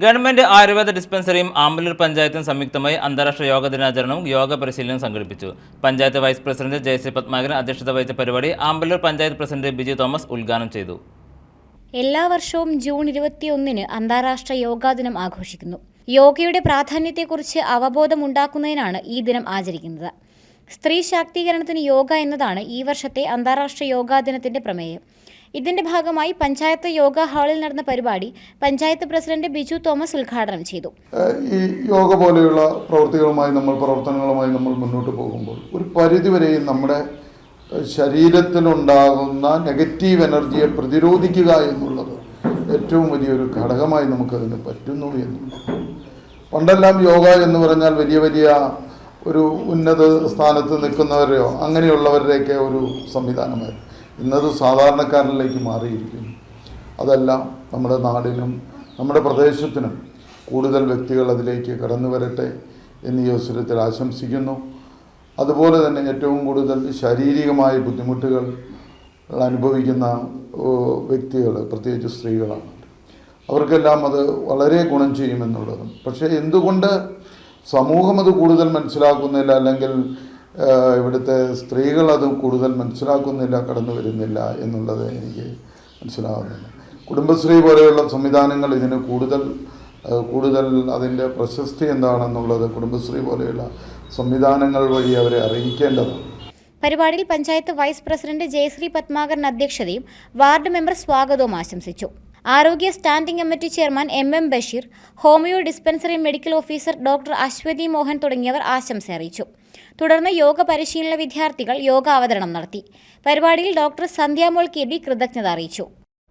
Government Ayurveda ഡിസ്പെൻസറിയും Amballur പഞ്ചായത്തും സംയുക്തമായി അന്താരാഷ്ട്ര യോഗ ദിനാചരണവും യോഗ പരിശീലനവും സംഘടിപ്പിച്ചു. പഞ്ചായത്ത് വൈസ് പ്രസിഡന്റ് ജയശ്രീ പത്മാകരൻ അധ്യക്ഷത വഹിച്ച പരിപാടി ആമ്പല്ലൂർ പഞ്ചായത്ത് പ്രസിഡന്റ് ബിജു തോമസ് ഉദ്ഘാടനം ചെയ്തു. എല്ലാ വർഷവും ജൂൺ 21-ന് അന്താരാഷ്ട്ര യോഗാ ദിനം ആഘോഷിക്കുന്നു. യോഗയുടെ പ്രാധാന്യത്തെക്കുറിച്ച് അവബോധമുണ്ടാക്കുന്നതിനാണ് ഈ ദിനം ആചരിക്കുന്നത്. സ്ത്രീ ശാക്തീകരണത്തിന് യോഗ എന്നതാണ് ഈ വർഷത്തെ അന്താരാഷ്ട്ര യോഗാ ദിനത്തിന്റെ പ്രമേയം. ഇതിന്റെ ഭാഗമായി പഞ്ചായത്ത് യോഗ ഹാളിൽ നടന്ന പരിപാടി പഞ്ചായത്ത് പ്രസിഡന്റ് ബിജു തോമസ് ഉദ്ഘാടനം ചെയ്തു. ഈ യോഗ പോലെയുള്ള പ്രവർത്തനങ്ങളുമായി നമ്മൾ മുന്നോട്ട് പോകുമ്പോൾ ഒരു പരിധിവരെയും നമ്മുടെ ശരീരത്തിലുണ്ടാകുന്ന നെഗറ്റീവ് എനർജിയെ പ്രതിരോധിക്കുക എന്നുള്ളത് ഏറ്റവും വലിയൊരു ഘടകമായി നമുക്കതിന് പറ്റുന്നു എന്നുള്ളത്. പണ്ടെല്ലാം യോഗ എന്ന് പറഞ്ഞാൽ വലിയ വലിയ ഒരു ഉന്നത സ്ഥാനത്ത് നിൽക്കുന്നവരെയോ അങ്ങനെയുള്ളവരുടെയൊക്കെ ഒരു സംവിധാനമായിരുന്നു. ഇന്നത് സാധാരണക്കാരിലേക്ക് മാറിയിരിക്കുന്നു. അതെല്ലാം നമ്മുടെ നാടിനും നമ്മുടെ പ്രദേശത്തിനും കൂടുതൽ വ്യക്തികൾ അതിലേക്ക് കടന്നു വരട്ടെ എന്ന് ഈ അവസരത്തിൽ ആശംസിക്കുന്നു. അതുപോലെ തന്നെ ഏറ്റവും കൂടുതൽ ശാരീരികമായ ബുദ്ധിമുട്ടുകൾ അനുഭവിക്കുന്ന വ്യക്തികൾ, പ്രത്യേകിച്ച് സ്ത്രീകളാണ്. അവർക്കെല്ലാം അത് വളരെ ഗുണം ചെയ്യുമെന്നുള്ളതും. പക്ഷേ എന്തുകൊണ്ട് സമൂഹം അത് കൂടുതൽ മനസ്സിലാക്കുന്നില്ല, അല്ലെങ്കിൽ ഇവിടുത്തെ സ്ത്രീകൾ അത് കൂടുതൽ മനസ്സിലാക്കുന്നില്ല, കടന്നു വരുന്നില്ല എന്നുള്ളത് എനിക്ക് മനസ്സിലാകുന്നില്ല. കുടുംബശ്രീ പോലെയുള്ള സംവിധാനങ്ങൾ ഇതിന് കൂടുതൽ അതിൻ്റെ പ്രശസ്തി എന്താണെന്നുള്ളത് കുടുംബശ്രീ പോലെയുള്ള സംവിധാനങ്ങൾ വഴി അവരെ അറിയിക്കേണ്ടതാണ്. പരിപാടിയിൽ പഞ്ചായത്ത് വൈസ് പ്രസിഡന്റ് ജയശ്രീ പത്മാകരൻ അധ്യക്ഷതയും വാർഡ് മെമ്പർ സ്വാഗതവും ആശംസിച്ചു. ആരോഗ്യ standing committee chairman M Basheer, homeo dispensary medical officer doctor Aswathi Mohan തുടങ്ങിയവർ ആശംസ അറിയിച്ചു. തുടർന്ന് യോഗ പരിശീലന വിദ്യാർത്ഥികൾ യോഗ അവതരണം നടത്തി. പരിപാടിയിൽ ഡോക്ടർ സന്ധ്യാമോൾ കെ ബി കൃതജ്ഞത അറിയിച്ചു.